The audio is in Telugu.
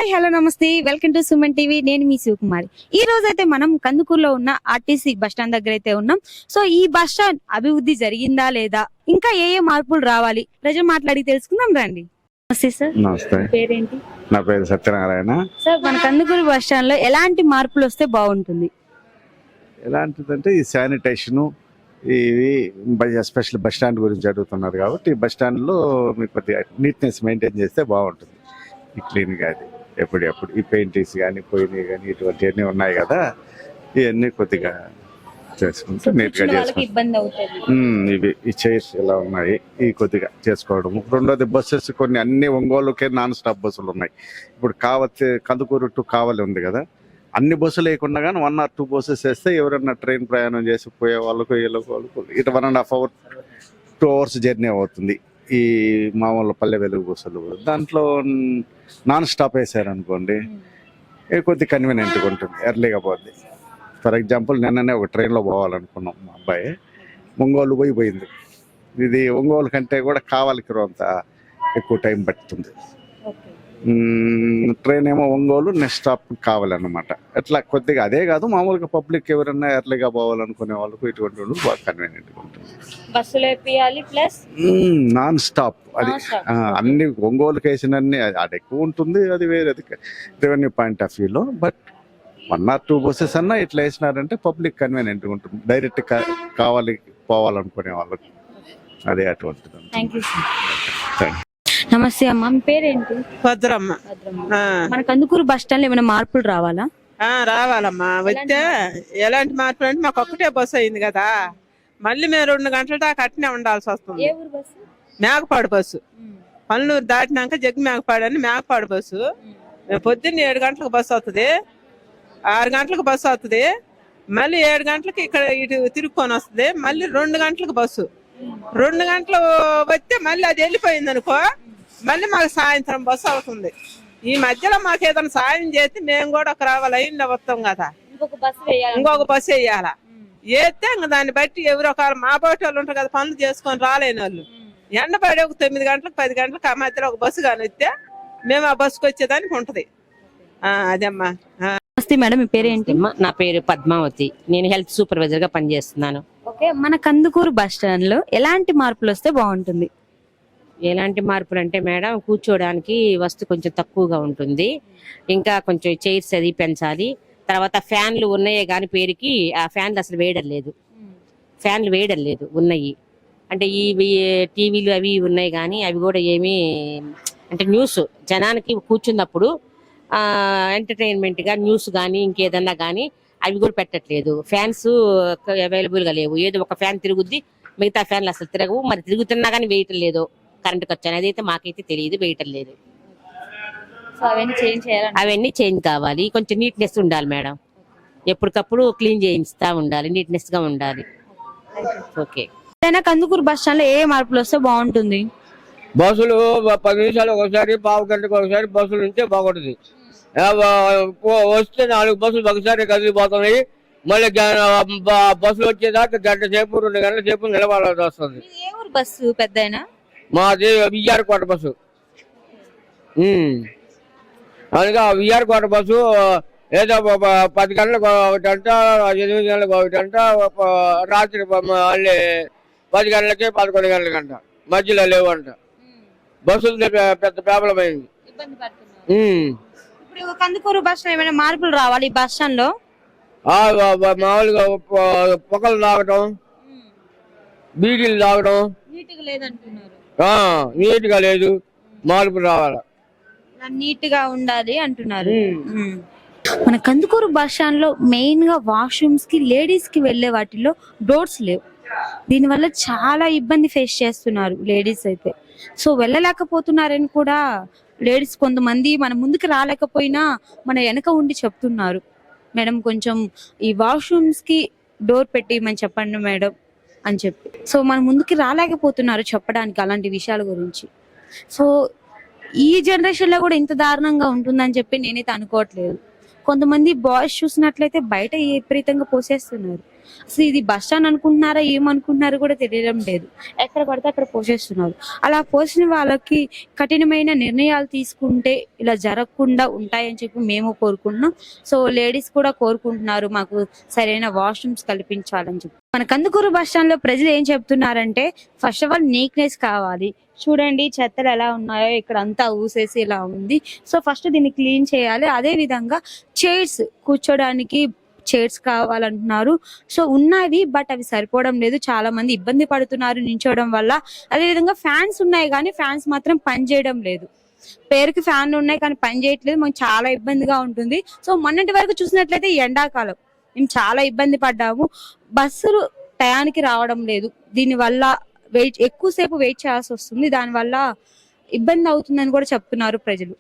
హాయ్ హలో నమస్తే వెల్కమ్ టు సుమన్ టీవీ. నేను మీ శివకుమారి. ఈ రోజు అయితే మనం కందుకూరులో ఉన్న ఆర్టీసీ బస్ స్టాండ్ దగ్గర అయితే ఉన్నాం. సో ఈ బస్ స్టాండ్ అభివృద్ధి జరిగిందా లేదా, ఇంకా ఏ మార్పులు రావాలి, ప్రజలు మాట్లాడి తెలుసుకుందాం రండి. నమస్తే సార్. నమస్తే. పేరేంటి? నా పేరు సత్యనారాయణ. సార్, మన కందుకూరు బస్ స్టాండ్ లో ఎలాంటి మార్పులు వస్తే బాగుంటుంది? ఎలాంటిదంటే ఈ శానిటేషను, ఇవి ఎస్పెషల్ బస్ స్టాండ్ గురించి అడుగుతున్నారు కాబట్టి ఈ బస్ స్టాండ్లో మీకు కొద్దిగా నీట్నెస్ మెయింటైన్ చేస్తే బాగుంటుంది. ఈ క్లీన్గా అది ఎప్పుడు ఈ పెయింటింగ్స్ కానీ పోయినవి కానీ ఇటువంటివన్నీ ఉన్నాయి కదా, ఇవన్నీ కొద్దిగా చేసుకుంటే నీట్గా చేసుకుంటాం. ఇవి ఈ చైర్స్ ఇలా ఉన్నాయి, ఇవి కొద్దిగా చేసుకోవడం. రెండోది బస్సెస్ కొన్ని అన్ని ఒంగోలుకే నాన్ స్టాప్ బస్సులు ఉన్నాయి. ఇప్పుడు కందుకూరు టు కావాలి ఉంది కదా, అన్ని బస్సులు వేయకుండా కానీ 1 or 2 బస్సెస్ వేస్తే ఎవరైనా ట్రైన్ ప్రయాణం చేసి పోయే వాళ్ళకు ఇటు 1.5 hour 2 hours జర్నీ అవుతుంది. ఈ మామూలు పల్లె వెలుగు బస్సులు దాంట్లో నాన్ స్టాప్ వేసారనుకోండి, కొద్ది కన్వీనియంట్గా ఉంటుంది, ఎర్లీగా పోద్ది. ఫర్ ఎగ్జాంపుల్ నిన్ననే ఒక ట్రైన్లో పోవాలనుకున్నాం, మా అబ్బాయి ఒంగోలు పోయింది. ఇది ఒంగోలు కంటే కూడా కావాలికి అంత ఎక్కువ టైం పడుతుంది. ట్రైన్ ఏమో ఒంగోలు, నెక్స్ట్ స్టాప్ కావాలన్నమాట. అట్లా కొద్దిగా అదే కాదు, మామూలుగా పబ్లిక్ ఎవరైనా ఎర్లీగా పోవాలనుకునే వాళ్ళకు ఇటువంటి వాళ్ళు బాగా కన్వీనియంట్గా ఉంటుంది. నాన్ స్టాప్ అది అన్ని ఒంగోలుకి వేసినన్ని అది ఎక్కువ ఉంటుంది. అది వేరేది రెవెన్యూ పాయింట్ ఆఫ్ వ్యూలో. బట్ 1 or 2 బస్సెస్ అన్నా ఇట్లా వేసినారంటే పబ్లిక్ కన్వీనియంట్గా ఉంటుంది, డైరెక్ట్ కావాలి పోవాలనుకునే వాళ్ళకి. అదే అటువంటిది. నమస్తే అమ్మ, మీ పేరేంటి? భద్రమ్మ. మన కందుకూరు బస్ స్టాండ్ లో ఏమైనా మార్పులు రావాలా? రావాలమ్మా. వస్తే ఎలాంటి మార్పులు అంటే మాకు ఒక్కటే బస్సు అయింది కదా, మళ్ళీ మేము 2 గంటల దాకా అట్నే ఉండాల్సి వస్తుంది. మేకపాడు బస్సు, పల్లూరు దాటినాక జగ్గి మేకపాడు అని మేకపాడు బస్సు. మేము పొద్దున్న 7 గంటలకు బస్సు వస్తుంది, 6 గంటలకు బస్సు వస్తుంది, మళ్ళీ 7 గంటలకు ఇక్కడ ఇటు తిరుక్కొని వస్తుంది, మళ్ళీ 2 గంటలకు బస్సు. 2 గంటలు వస్తే మళ్ళీ అది వెళ్ళిపోయింది అనుకో, మళ్ళీ మాకు సాయంత్రం బస్సు అవుతుంది. ఈ మధ్యలో మాకు ఏదైనా సాయం చేస్తే మేము కూడా ఒక లైన్లో వస్తాం కదా, ఇంకొక బస్సు వేయాలా. వేస్తే ఇంకా దాన్ని బట్టి ఎవరో ఒక మా బోటి వాళ్ళు ఉంటారు కదా, పనులు చేసుకొని రాలేని వాళ్ళు, ఎండపడి ఒక 9 గంటలకు 10 గంటలకు ఆ మధ్యలో ఒక బస్సు కానీ వస్తే మేము ఆ బస్సుకు వచ్చేదానికి ఉంటది. అదేమ్మా. నమస్తే మేడం, మీ పేరేంటి? నా పేరు పద్మావతి, నేను హెల్త్ సూపర్వైజర్ గా పనిచేస్తున్నాను. ఓకే, మన కందుకూరు బస్ స్టాండ్ లో ఎలాంటి మార్పులు వస్తే బాగుంటుంది? ఎలాంటి మార్పులు అంటే మేడం, కూర్చోడానికి వస్తు కొంచెం తక్కువగా ఉంటుంది, ఇంకా కొంచెం చైర్స్ అది పెంచాలి. తర్వాత ఫ్యాన్లు ఉన్నాయే కానీ పేరుకి ఆ ఫ్యాన్లు అసలు వేయడం లేదు. ఉన్నాయి అంటే ఈ టీవీలు అవి ఉన్నాయి కానీ అవి కూడా ఏమీ అంటే న్యూస్ జనానికి కూర్చున్నప్పుడు ఎంటర్టైన్మెంట్ గా న్యూస్ కానీ ఇంకేదన్నా కానీ అవి కూడా పెట్టట్లేదు. ఫ్యాన్స్ అవైలబుల్ గా లేవు, ఏదో ఒక ఫ్యాన్ తిరుగుద్ది, మిగతా ఫ్యాన్లు అసలు తిరగవు. మరి తిరుగుతున్నా కానీ వేయటం లేదు, కరెంట్ ఖర్చు అనేది అయితే మాకైతే తెలియదు, వేయటం లేదు. అవన్నీ చేంజ్ కావాలి. కొంచెం నీట్నెస్ ఉండాలి మేడం, ఎప్పటికప్పుడు క్లీన్ చేయిస్తా ఉండాలి, నీట్నెస్ గా ఉండాలి. ఓకే. కందుకూరు బస్ స్టాండ్ లో ఏ మార్పులు వస్తే బాగుంటుంది? బస్సులు 10 నిమిషాలు ఒకసారి, పావు గంటకు ఒకసారి బస్సులు ఉంటే బాగుంటుంది. వస్తే 4 బస్సులు ఒకసారి కదిలిపోతున్నాయి, మళ్ళీ బస్సులు వచ్చేదాకా 1 గంట సేపు 2 గంటల సేపు నిలబడాల్సి వస్తుంది. బస్సు పెద్దయినా మాది విఆర్కోట బస్సు. అందుకే ఆ విఆర్కోట బస్సు ఏదో 10 గంటలకు 1 గంట, 8 గంటలకు 1 గంట, రాత్రి మళ్ళీ 10 గంటలకి 11 గంటలకంట, మధ్యలో లేవంట. బస్సులు పెద్ద ప్రాబ్లం అయింది. ఇప్పుడు కందుకూరు బస్ స్టాండ్ ఏమైనా మార్పులు రావాలి బస్ స్టాండ్ లో? మామూలుగా పొగలు తాగటం, బీడీలు తాగటం నీట్ గా లేదు, మార్పు రావాలి, నీట్ గా ఉండాలి అంటున్నారు. మన కందుకూరు బస్ స్టాండ్ లో మెయిన్ గా వాష్రూమ్స్ కి లేడీస్ కి వెళ్లే వాటిలో డోర్స్ లేవు. దీనివల్ల చాలా ఇబ్బంది ఫేస్ చేస్తున్నారు లేడీస్ అయితే. సో వెళ్ళలేకపోతున్నారని కూడా లేడీస్ కొంతమంది మన ముందుకు రాలేకపోయినా మన వెనక ఉండి చెప్తున్నారు, మేడం కొంచెం ఈ వాష్రూమ్స్ కి డోర్ పెట్టిమని చెప్పండి మేడం అని చెప్పి. సో మన ముందుకి రాలేకపోతున్నారు చెప్పడానికి అలాంటి విషయాల గురించి. సో ఈ జనరేషన్ లో కూడా ఇంత దారుణంగా ఉంటుందని చెప్పి నేనైతే అనుకోవట్లేదు. కొంతమంది బాయ్స్ చూసినట్లయితే బయట విపరీతంగా పోసేస్తున్నారు. అసలు ఇది బస్ స్టాండ్ అనుకుంటున్నారా ఏమనుకుంటున్నారో కూడా తెలియడం లేదు. ఎక్కడ పడితే అక్కడ పోసేస్తున్నారు. అలా పోసిన వాళ్ళకి కఠినమైన నిర్ణయాలు తీసుకుంటే ఇలా జరగకుండా ఉంటాయని చెప్పి మేము కోరుకుంటున్నాం. సో లేడీస్ కూడా కోరుకుంటున్నారు మాకు సరైన వాష్రూమ్స్ కల్పించాలని చెప్పి. మన కందుకూరు బస్ స్టాండ్ లో ప్రజలు ఏం చెప్తున్నారంటే, ఫస్ట్ ఆఫ్ ఆల్ నీట్నెస్ కావాలి. చూడండి చెత్తలు ఎలా ఉన్నాయో, ఇక్కడ అంతా ఊసేసి ఇలా ఉంది. సో ఫస్ట్ దీన్ని క్లీన్ చేయాలి. అదే విధంగా చైర్స్, కూర్చోడానికి చైర్స్ కావాలంటున్నారు. సో ఉన్నవి, బట్ అవి సరిపోవడం లేదు. చాలా మంది ఇబ్బంది పడుతున్నారు నించోవడం వల్ల. అదే విధంగా ఫ్యాన్స్ ఉన్నాయి కానీ ఫ్యాన్స్ మాత్రం పని చేయడం లేదు. పేరుకి ఫ్యాన్లు ఉన్నాయి కానీ పని చేయట్లేదు. మనకు చాలా ఇబ్బందిగా ఉంటుంది. సో మొన్నటి వరకు చూసినట్లయితే ఎండాకాలం మేము చాలా ఇబ్బంది పడ్డాము. బస్సులు టయానికి రావడం లేదు. దీనివల్ల ఎక్కువసేపు వెయిట్ చేయాల్సి వస్తుంది. దానివల్ల ఇబ్బంది అవుతుందని కూడా చెప్తున్నారు ప్రజలు.